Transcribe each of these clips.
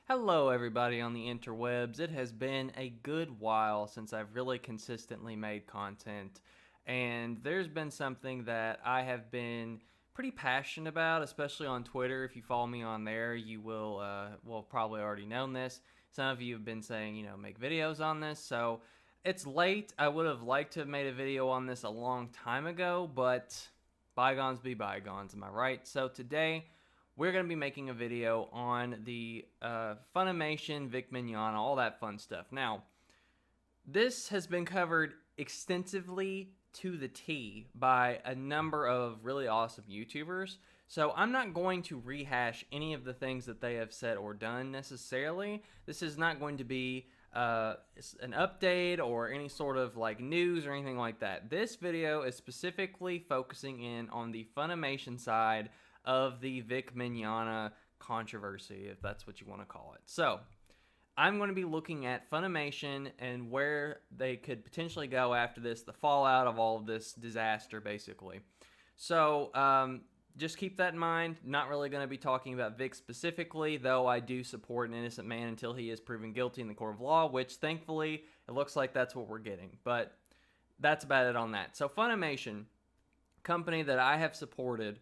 Hello, everybody on the interwebs. It has been a good while since I've really consistently made content, and there's been something that I have been pretty passionate about, especially on Twitter. If you follow me on there, you will probably already known this. Some of you have been saying, make videos on this, so it's late. I would have liked to have made a video on this a long time ago, but bygones be bygones, am I right? So today, we're going to be making a video on the Funimation, Vic Mignogna, all that fun stuff. Now, this has been covered extensively to the T by a number of really awesome YouTubers, so I'm not going to rehash any of the things that they have said or done necessarily. This is not going to be an update or any sort of like news or anything like that. This video is specifically focusing in on the Funimation side of the Vic Mignogna controversy, if that's what you want to call it. So, I'm going to be looking at Funimation and where they could potentially go after this, the fallout of all of this disaster, basically. So, just keep that in mind. Not really going to be talking about Vic specifically, though I do support an innocent man until he is proven guilty in the court of law, which thankfully it looks like that's what we're getting. But that's about it on that. So, Funimation, company that I have supported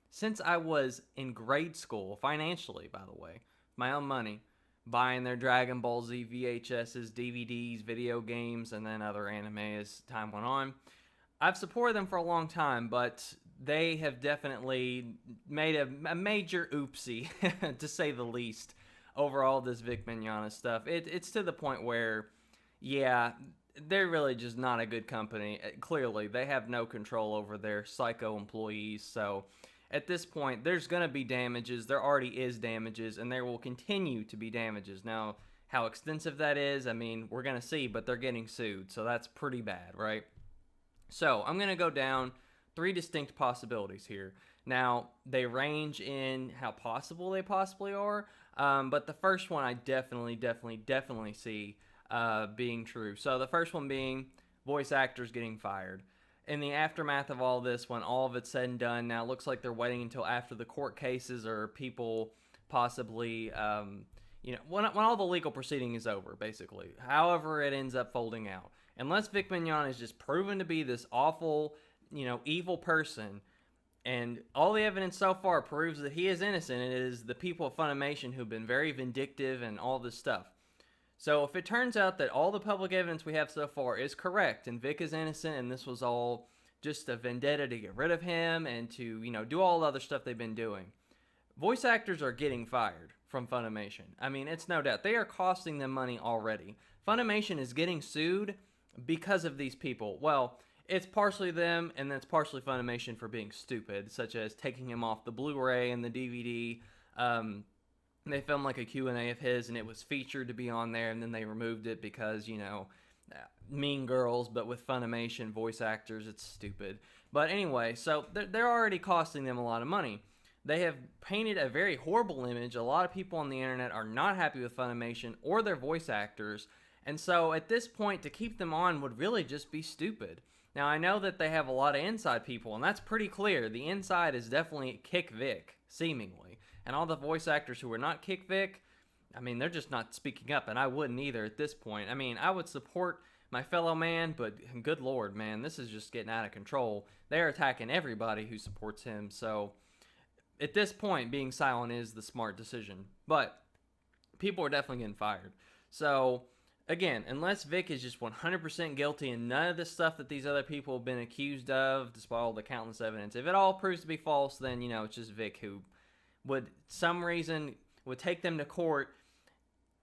since I was in grade school, financially, by the way, my own money, buying their Dragon Ball Z VHSs, DVDs, video games, and then other anime as time went on. I've supported them for a long time, but they have definitely made a major oopsie, to say the least, over all this Vic Mignogna stuff. It's to the point where, yeah, they're really just not a good company. Clearly, they have no control over their psycho employees, so at this point, there's going to be damages. There already is damages, and there will continue to be damages. Now, how extensive that is, I mean, we're going to see, but they're getting sued, so that's pretty bad, right? So, I'm going to go down three distinct possibilities here. Now, they range in how possible they possibly are, but the first one I definitely see being true. So, the first one being voice actors getting fired. In the aftermath of all this, when all of it's said and done, now it looks like they're waiting until after the court cases or people possibly, when all the legal proceeding is over, basically. However it ends up folding out. Unless Vic Mignogna is just proven to be this awful, evil person, and all the evidence so far proves that he is innocent, and it is the people of Funimation who've been very vindictive and all this stuff. So if it turns out that all the public evidence we have so far is correct and Vic is innocent and this was all just a vendetta to get rid of him and to, do all the other stuff they've been doing, voice actors are getting fired from Funimation. I mean, it's no doubt. They are costing them money already. Funimation is getting sued because of these people. Well, it's partially them and then it's partially Funimation for being stupid, such as taking him off the Blu-ray and the DVD. They filmed like a Q&A of his, and it was featured to be on there, and then they removed it because, Mean Girls, but with Funimation voice actors, it's stupid. But anyway, so they're already costing them a lot of money. They have painted a very horrible image. A lot of people on the internet are not happy with Funimation or their voice actors, and so at this point, to keep them on would really just be stupid. Now, I know that they have a lot of inside people, and that's pretty clear. The inside is definitely Kick Vic, seemingly. And all the voice actors who are not Kick Vic, I mean, they're just not speaking up, and I wouldn't either at this point. I mean, I would support my fellow man, but good lord, man, this is just getting out of control. They're attacking everybody who supports him, so at this point, being silent is the smart decision. But people are definitely getting fired. So, again, unless Vic is just 100% guilty and none of the stuff that these other people have been accused of, despite all the countless evidence, if it all proves to be false, then, it's just Vic who would some reason would take them to court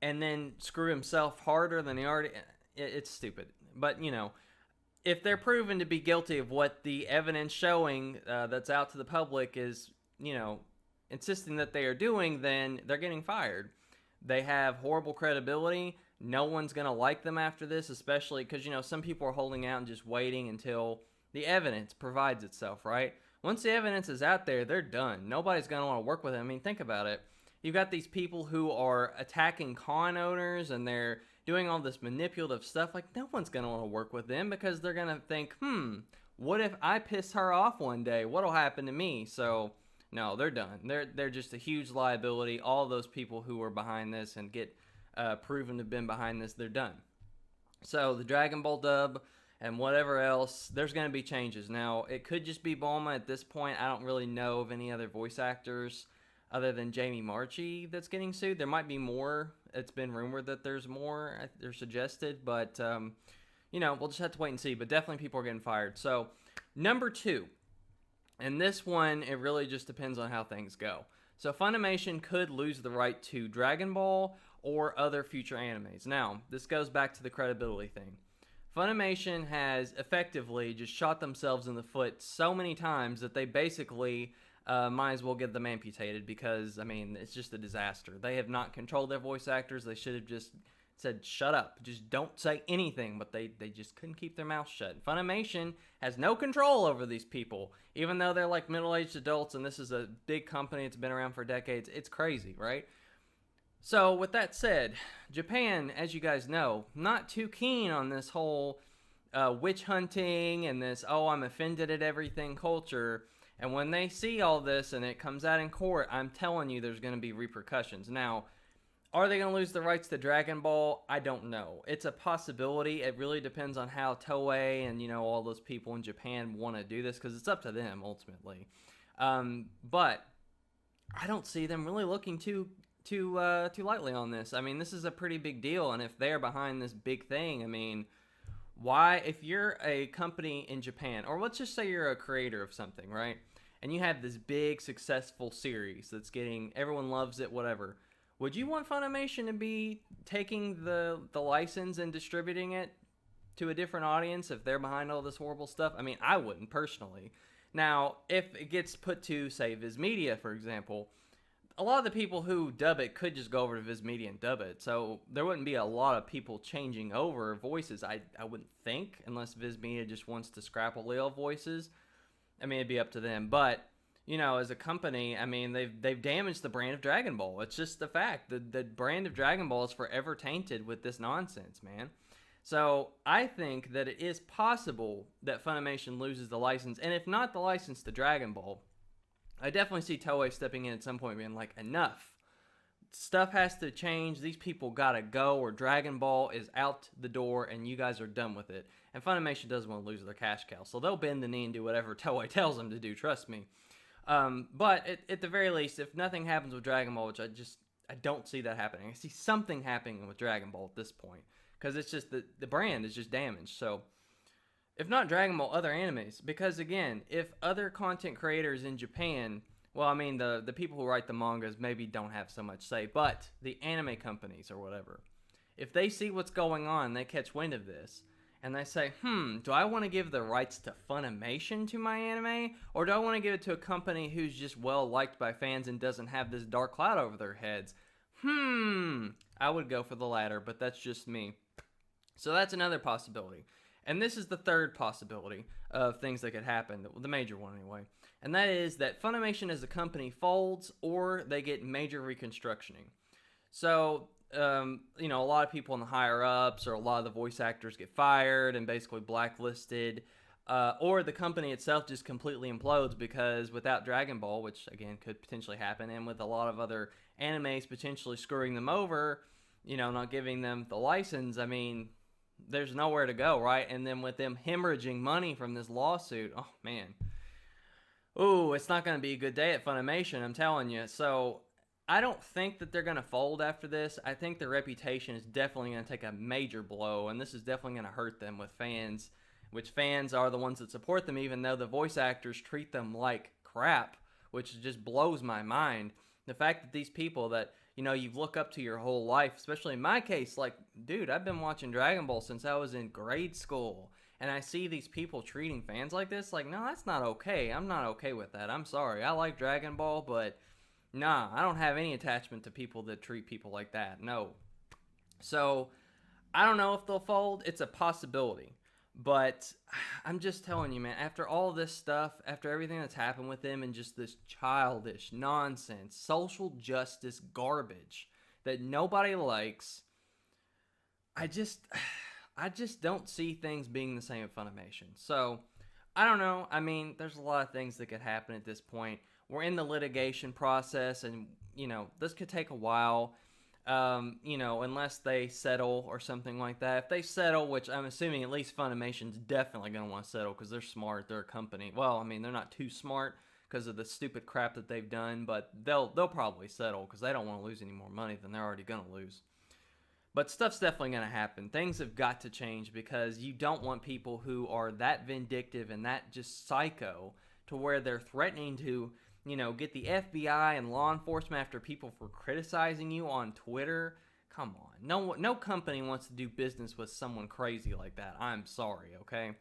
and then screw himself harder than he already. It's stupid. But if they're proven to be guilty of what the evidence showing that's out to the public is insisting that they are doing, then they're getting fired. They have horrible credibility. No one's gonna like them after this, especially because some people are holding out and just waiting until the evidence provides itself, right? Once the evidence is out there, they're done. Nobody's going to want to work with them. I mean, think about it. You've got these people who are attacking con owners and they're doing all this manipulative stuff. Like, no one's going to want to work with them because they're going to think, what if I piss her off one day? What'll happen to me? So No, they're done. They're just a huge liability. All those people who are behind this and get proven to have been behind this, they're done. So the Dragon Ball dub and whatever else, there's going to be changes. Now, it could just be Bulma at this point. I don't really know of any other voice actors other than Jamie Marchi that's getting sued. There might be more. It's been rumored that there's more. They're suggested, but we'll just have to wait and see. But definitely people are getting fired. So number 2, and this one, it really just depends on how things go. So Funimation could lose the right to Dragon Ball or other future animes. Now, this goes back to the credibility thing. Funimation has effectively just shot themselves in the foot so many times that they basically might as well get them amputated because, I mean, it's just a disaster. They have not controlled their voice actors. They should have just said, shut up. Just don't say anything. But they just couldn't keep their mouth shut. Funimation has no control over these people, even though they're like middle-aged adults and this is a big company. It's been around for decades. It's crazy, right? So, with that said, Japan, as you guys know, not too keen on this whole witch hunting and this, oh, I'm offended at everything culture. And when they see all this and it comes out in court, I'm telling you there's going to be repercussions. Now, are they going to lose the rights to Dragon Ball? I don't know. It's a possibility. It really depends on how Toei and, all those people in Japan want to do this because it's up to them, ultimately. But I don't see them really looking too lightly on this. I mean, this is a pretty big deal, and if they're behind this big thing, I mean, why, if you're a company in Japan, or let's just say you're a creator of something, right, and you have this big successful series that's getting, everyone loves it, whatever, would you want Funimation to be taking the license and distributing it to a different audience if they're behind all this horrible stuff? I mean, I wouldn't personally. Now, if it gets put to, say, Viz Media, for example, a lot of the people who dub it could just go over to Viz Media and dub it. So there wouldn't be a lot of people changing over voices, I wouldn't think, unless Viz Media just wants to scrap all voices. I mean, it'd be up to them. But, as a company, I mean, they've damaged the brand of Dragon Ball. It's just the fact. The brand of Dragon Ball is forever tainted with this nonsense, man. So I think that it is possible that Funimation loses the license. And if not the license to Dragon Ball, I definitely see Toei stepping in at some point being like, enough. Stuff has to change. These people gotta go, or Dragon Ball is out the door and you guys are done with it. And Funimation doesn't want to lose their cash cow, so they'll bend the knee and do whatever Toei tells them to do, trust me. But at the very least, if nothing happens with Dragon Ball, which I don't see that happening. I see something happening with Dragon Ball at this point. Because it's just the brand is just damaged. So if not Dragon Ball, other animes. Because again, if other content creators in Japan, well, I mean, the people who write the mangas maybe don't have so much say, but the anime companies or whatever, if they see what's going on, they catch wind of this, and they say, do I want to give the rights to Funimation to my anime, or do I want to give it to a company who's just well liked by fans and doesn't have this dark cloud over their heads? I would go for the latter, but that's just me. So that's another possibility. And this is the third possibility of things that could happen, the major one anyway. And that is that Funimation as a company folds or they get major reconstructioning. So, a lot of people in the higher ups or a lot of the voice actors get fired and basically blacklisted. Or the company itself just completely implodes because without Dragon Ball, which again could potentially happen, and with a lot of other animes potentially screwing them over, not giving them the license, I mean, there's nowhere to go, right? And then with them hemorrhaging money from this lawsuit, oh man. Ooh, it's not going to be a good day at Funimation, I'm telling you. So I don't think that they're going to fold after this. I think their reputation is definitely going to take a major blow, and this is definitely going to hurt them with fans, which fans are the ones that support them, even though the voice actors treat them like crap, which just blows my mind. The fact that these people that, you look up to your whole life, especially in my case, like, dude, I've been watching Dragon Ball since I was in grade school, and I see these people treating fans like this, like, no, that's not okay. I'm not okay with that. I'm sorry. I like Dragon Ball, but nah, I don't have any attachment to people that treat people like that. No. So, I don't know if they'll fold. It's a possibility. But I'm just telling you, man, after all this stuff, after everything that's happened with them and just this childish nonsense, social justice garbage that nobody likes, I just don't see things being the same at Funimation. So, I don't know. I mean, there's a lot of things that could happen at this point. we're in the litigation process, and this could take a while. Unless they settle or something like that. If they settle, which I'm assuming at least Funimation's definitely going to want to settle because they're smart, they're a company. Well, I mean, they're not too smart because of the stupid crap that they've done, but they'll probably settle because they don't want to lose any more money than they're already going to lose. But stuff's definitely going to happen. Things have got to change because you don't want people who are that vindictive and that just psycho to where they're threatening to get the FBI and law enforcement after people for criticizing you on Twitter. Come on. No company wants to do business with someone crazy like that. I'm sorry, okay?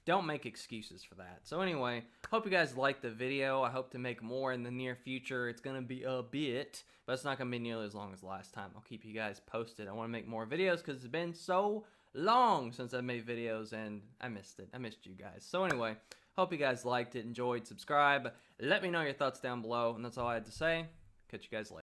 Don't make excuses for that. So anyway, hope you guys liked the video. I hope to make more in the near future. It's going to be a bit, but it's not going to be nearly as long as last time. I'll keep you guys posted. I want to make more videos because it's been so long since I've made videos, and I missed it. I missed you guys. So anyway, hope you guys liked it, enjoyed, subscribe. Let me know your thoughts down below, and that's all I had to say. Catch you guys later.